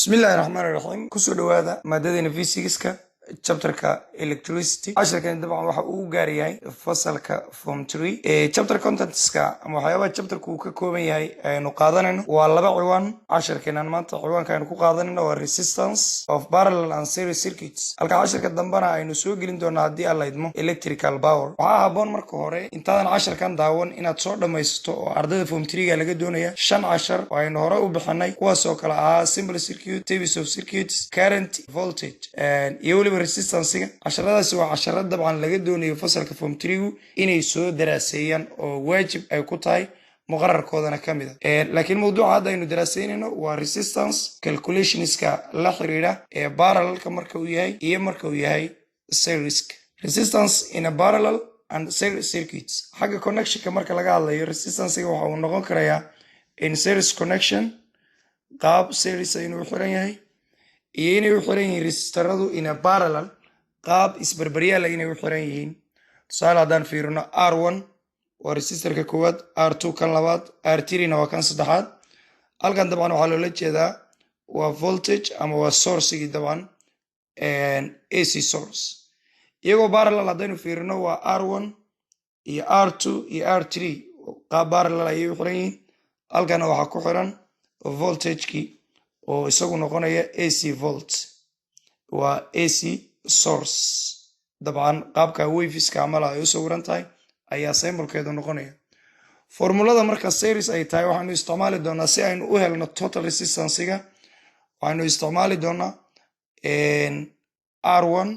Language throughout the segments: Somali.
بسم الله الرحمن الرحيم كسو دوادا مادتنا فيزيكسكا chapterka electricity عشان طبعا waxa uu gaar yahay fasalka form 3 chapter contentska ama waxyaabaha chapterku uu ka kooban yahay aynu qaadanayno waa laba ciwaan casharkeenan maanta ciwaanka aynu ku qaadanayno waa resistance of parallel and series circuits halka casharka dambana aynu soo gelin doonaa haddii aan la idmo electrical power waxaa habboon marka hore intaadan casharkan daawan inaad soo dhammaysato oo ardayda form 3ga laga doonaya 5 cashar oo aynu hore u bixinay kuwaas oo kala ahaa simple circuit types of circuits current voltage iyo waliba resistance casharadaasi waa casharada dabcan laga doonayo fasalka form 3gu inay soo daraaseeyaan oo waajib ay ku tahay muqarrarkoodana kamid ah laakiin mawduuca hadda aynu daraaseynayno waa resistance calculationska la xiriira ee parallelka marka uu yahay iyo marka uu yahay series resistance in a parallel and series circuits xagga connectionka marka laga hadlayo resistancega waxa uu noqon karayaa in series connection qaab series aynu xiran yahay iyo inay u xiran yihiin resistaradu in a parallel qaab isbarbaryaal inay u xiran yihiin tusaale haddaan fiirino R1 waa resistarka koowaad R2 kan labaad R3 na waa kan saddexaad halkan dabcan waxaa loola jeedaa waa voltage ama waa sourcegii dabcan AC source iyagoo parallel haddaynu fiirino waa R1 iyo R2 iyo R3 qaab parallel ayay u xiran yihiin halkana waxaa ku xiran voltagekii oo isagu noqonaya AC volt waa AC source dabcan qaabka waveska amala ay u sawiran tahay ayaa symbolkeedu noqonaya formulada marka series ay tahay waxaanu isticmaali doonaa si aynu u helno total resistancega waxaanu isticmaali doonaa R1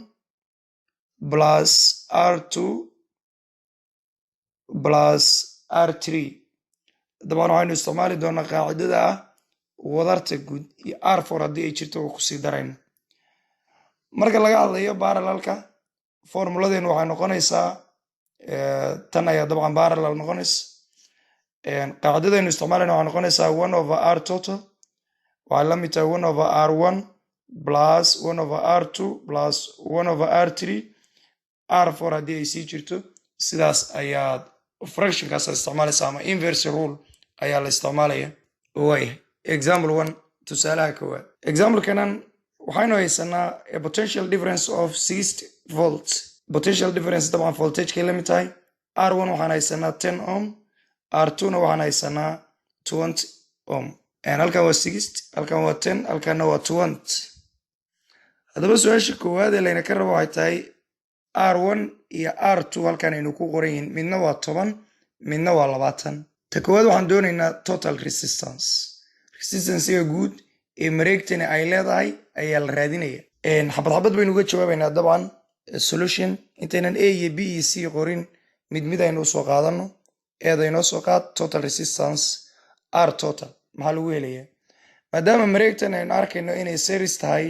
plus R2 plus R3 dabcan waxaanu isticmaali doonaa qaacidada ah wadarta guud iyo R4 haddii ay jirto oo kusii darayno marka laga hadlayo parallelka formuladeenu waxay noqonaysaa tan ayaa dabcan parallel noqonaysa qaacidadaynu isticmaalayna waxay noqonaysaa 1 over R total waxay la mid tahay 1 over R1 plus 1 over R2 plus 1 over R3 R4 haddii ay sii jirto sidaas ayaad fractionkaas isticmaalaysa ama inverse rule ayaa la isticmaalaya waayahay example 1 tusaalaha koowaad example kanan waxaynu haysanaa a potential difference of 60 volts potential difference dabcan voltage kay la mid tahay R1 waxaan haysanaa 10 ohm R2 na waxaan haysanaa 20 ohm halkan waa 60 halkan waa 10 halkanna waa 20 haddaba su-aasha koowaad ee layna ka rabo waxay tahay R1 iyo R2 halkan aynu ku qoran yihiin midna waa 10 midna waa 20 ta koowaad waxaan doonaynaa total resistance resistancega guud ee mareegtani ay leedahay ayaa la raadinaya xabad xabad baynu uga jawaabaynaa dabcan solution intaynan A iyo B iyo C qorin mid aynu usoo qaadano eeda inoo soo qaad total resistance R total maxaa lagu helayaa maadaama mareegtan aynu arkayno inay series tahay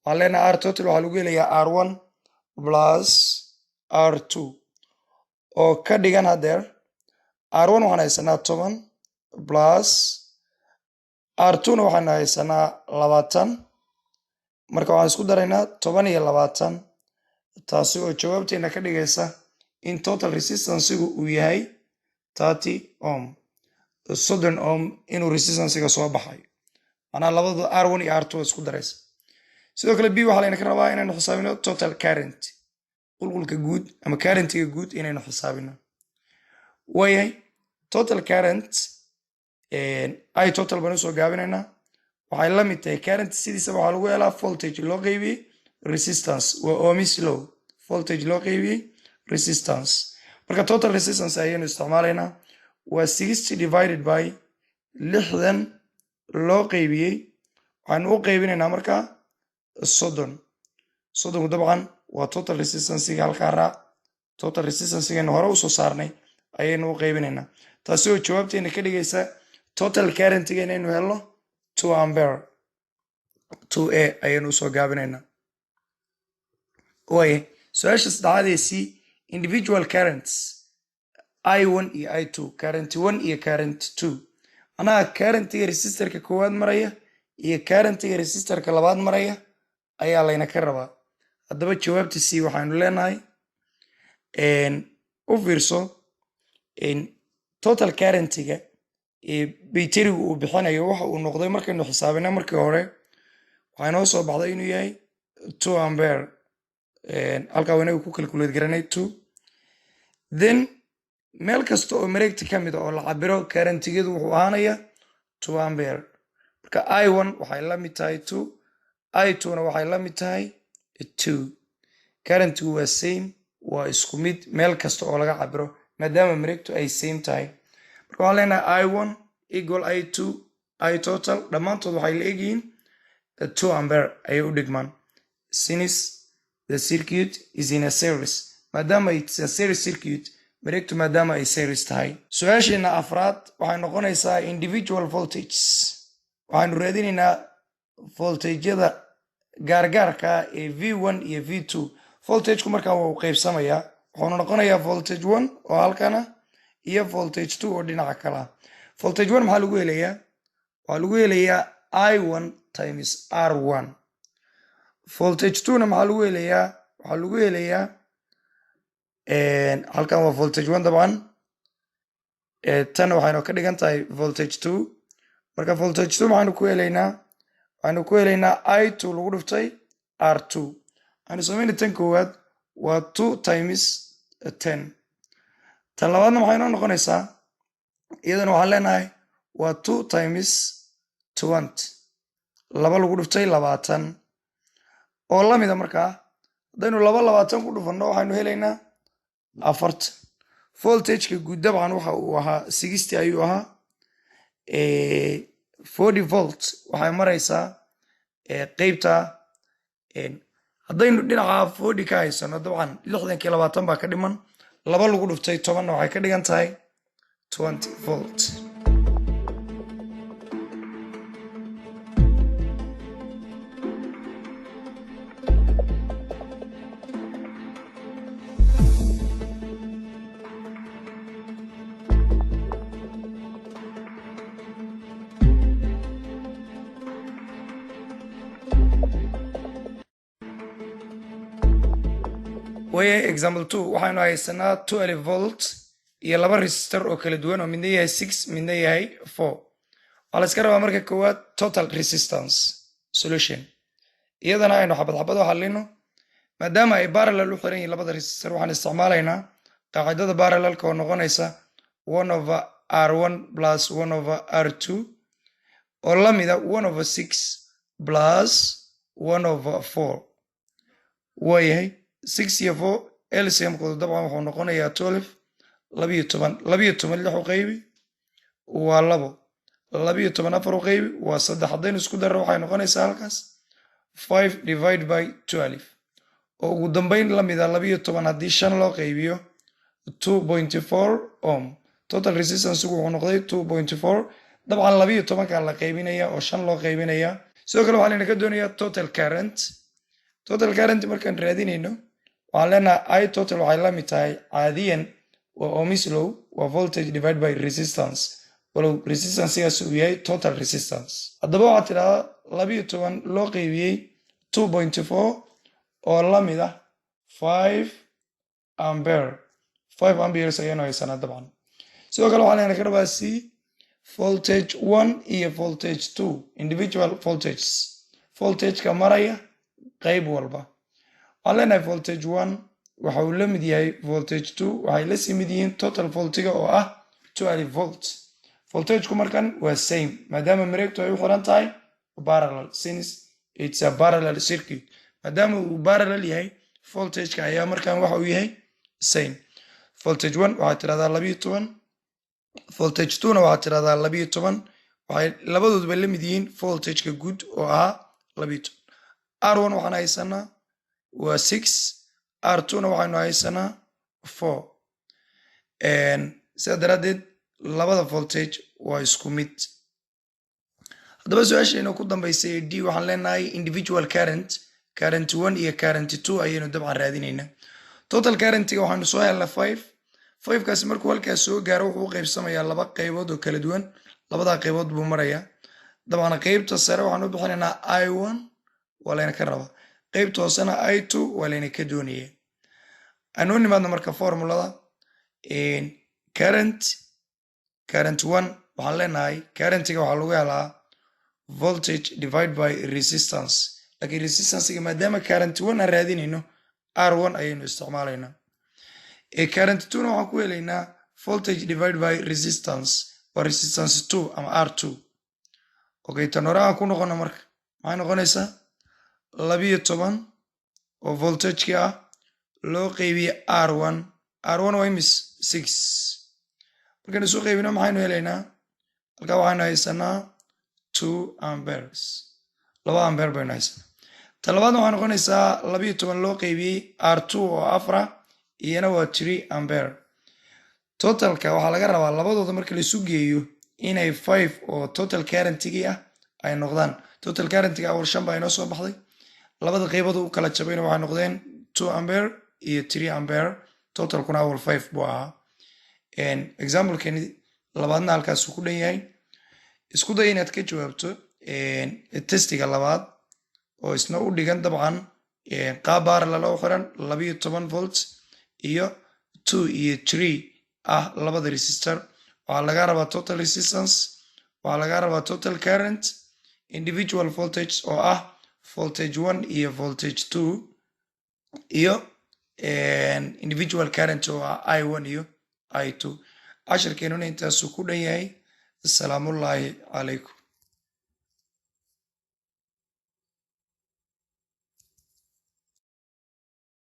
waxaan leenahay R total waxaa lagu helayaa R1 plus R2 oo ka dhigan hadeer R1 waxaan haysanaa 10 plus R2 na waxaan haysanaa 20 marka waxaan isku daraynaa 10 iyo 20 taasi oo jawaabteena ka dhigaysa in total resistancegu uu yahay 30 ohm 30 ohm inuu resistancega soo baxayo macnaha labadu R1 iyo R2 isku daraysa sidoo kale B waxaa layna ka rabaa inaynu xisaabino total current qulqulka guud ama currentiga guud inaynu xisaabino waayahay total current ay total banu soo gaabinaynaa waxay la mid tahay current sidiisa waxaa lagu helaa voltage loo qaybiyey resistance waa ohms law voltage loo qaybiyey resistance marka total resistance ayaynu isticmaalaynaa waa 60 divided by 60 loo qaybiyey waxaanu u qaybinaynaa marka 30 dabcan waa total resistancega halkaa raac total resistancegeenu hore usoo saarnay ayaynu u qaybinaynaa taasi oo jawaabteena ka dhigaysa total currentiga inaynu helno 2 ampere 2A ayaynu usoo gaabinaynaa waaye su-aasha saddexaad ee C individual currents I1 iyo I2 current 1 iyo current 2 manaha currentiga resistarka koowaad maraya iyo currentiga resistarka labaad maraya ayaa layna ka rabaa haddaba jawaabta C waxaanu leenahay u fiirso total currentiga bayterigu uu bixinayo waxa uu noqday markaynu xisaabina markii hore waxaa inoo soo baxday inuu yahay 2 ampere halkaa wanaga ku calculate garanay 2 then meel kasta oo mareegta ka mid oo la cabiro karantigeedu wuxuu ahaanaya 2 ampere marka I1 waxay la mid tahay 2 I2 na waxay la mid tahay 2 karantigu waa same waa isku mid meel kasta oo laga cabiro maadaama mareegtu ay same tahay marka waxaan leenahay I1 equal I2 I total dhammaantood waxay la egyihiin 2 ampere ayay u dhigmaan since the circuit is in a series maadaama it's a series circuit mareegtu maadaama ay series tahay su-aasheena afraad waxay noqonaysaa individual voltages waxaanu raadinaynaa voltageyada gaargaarka ee V1 iyo V2 voltageku markaa waa u qaybsamayaa wuxuuna noqonayaa voltage 1 oo halkana iyo voltage 2 oo dhinaca kala voltage 1 maxaa lagu helayaa waxaa lagu helayaa I1 times R1 voltage 2 na maxaa lagu helayaa waxaa lagu helayaa halkan waa voltage 1 dabcan tan waxaynu ka dhigan tahay voltage 2 marka voltage 2 waxaynu ku helaynaa I2 lagu dhiftay R2 aanu samayna tan koowaad waa 2 times 10 tan labaadna maxay noo noqonaysaa iyadana waxaan leenahay waa 2 times 20 laba lagu dhiftay 20 oo la mida markaa haddaynu 20 ku dhufanno waxaynu helaynaa 40 voltageka guud dabcan waxa uu ahaa 60 ayuu ahaa 40 volt waxay maraysaa qeybta haddaynu dhinaca 40 ka haysano dabcan 60 20 baa ka dhiman laba lagu dhuftay 10 waxay ka dhigan tahay 20 volt waya example 2 waxaynu haysanaa 12 volt iyo laba resistor oo kala duwan oo midna yahay 6 midna yahay 4 waxaa la iska rabaa marka koowaad total resistance solution iyadana aynu xabad u xallino maadaama ay parallel u xiran yihiin labada resistor waxaan isticmaalaynaa qaacidada parallelka oo noqonaysa 1 over R1 plus 1 over R2 oo la mida 1 over 6 plus 1 over 4 waayahay 6 iyo 4 LCM kooda dabcan wuxuu noqonayaa 12 12 u qaybi waa 2 12 4 u qaybi waa 3 haddaynu isku darro waxay noqonaysaa halkaas 5 divided by 12 oo ugu dambeyn la mida 12 haddii 5 loo qaybiyo 2.4 ohm total resistance wuxuu noqday 2.4 dabcan 12 ka la qaybinaya oo 5 loo qaybinaya sidoo kale waxaa ka doonayaa total current markaan raadinayno waxaan leenahay I total waxay la mid tahay caadiyan waa Ohm's law waa voltage divided by resistance walow resistanceigaas uu yahay total resistance haddaba waxaa tidhahdaa 12 loo qaybiyey 2.4 oo la mid ah 5 ampere 5 amperes ayaanu haysanaa dabcan sidoo kale waxaa leena ka rabaa C voltage 1 iyo voltage 2 individual voltages voltageka maraya qayb walba waxaan leenahay voltage 1 waxa uu la mid yahay voltage 2 waxay la sii mid yihiin total voltiga oo ah 12 volt voltageku markan waa same maadaama mareegtu ay u xiran tahay parallel since it's a parallel circuit maadaama uu parallel yahay voltageka ayaa markan waxa uu yahay same voltage 1 waxaa tirahdaa 12 voltage 2 na waxaa tirahdaa 12 waxay labadooduba la mid yihiin voltageka guud oo ahaa 12 R1 waxaan haysanaa waa 6 R2 na waxaynu haysanaa 4 sidaa daraaddeed labada voltage waa isku mid haddaba su-aasheena ku dambaysay D waxaan leenahay individual current 1 iyo current 2 ayaynu dabcan raadinaynaa total currentiga waxaanu soo helnaa 5 kaasi markuu halkaas soo gaaro wuxuu u qaybsamayaa laba qaybood oo kala duwan labadaa qaybood buu marayaa dabcan qaybta sare waxaan u bixinaynaa I1 waa layna ka rabaa qaybta hoosena I2 waa layna ka doonaya anuu nimaadna marka formulada current 1 waxaan leenahay currentiga waxaa lagu helaa voltage divided by resistance laakiin resistancega maadaama current 1 aan raadinayno R1 ayaynu isticmaalaynaa current 2 na waxaan ku helaynaa voltage divided by resistance waa resistance 2 ama R2 okay tan hore aan ku noqono marka maxay noqonaysaa 12 oo voltageki ah loo qeybiye R1 waa imis 6 markaan isu qeybino maxaynu helaynaa halkaa waxaynu haysanaa 2 amperes 2 ampere baynu haysanaa tan labaadna waxay noqonaysaa 12 loo qeybiyey R2 oo 4 iyana waa 3 ampere totalka waxaa laga rabaa labadooda marka la isu geeyo inay 5 oo total currentigii ah ay noqdaan total currentiga awal 5 baa inoo soo baxday labada qeybood u kala jabayna waxay noqdeen 2 ampere iyo 3 ampere totalkuna awal 5 buu ahaa examplekani labaadna halkaas ku dhan yahay isku day inaad ka jawaabto testiga labaad oo isna u dhigan dabcan qaab parallel oo xiran 12 volts iyo 2 iyo 3 ah labada resistor waxaa laga rabaa total resistance waxaa laga rabaa total current individual voltage oo ah voltage 1 iyo voltage 2 iyo individual current oo ah I1 iyo I2 casharkeenuna intaasu ku dhan yahay asalaamullaahi calaykum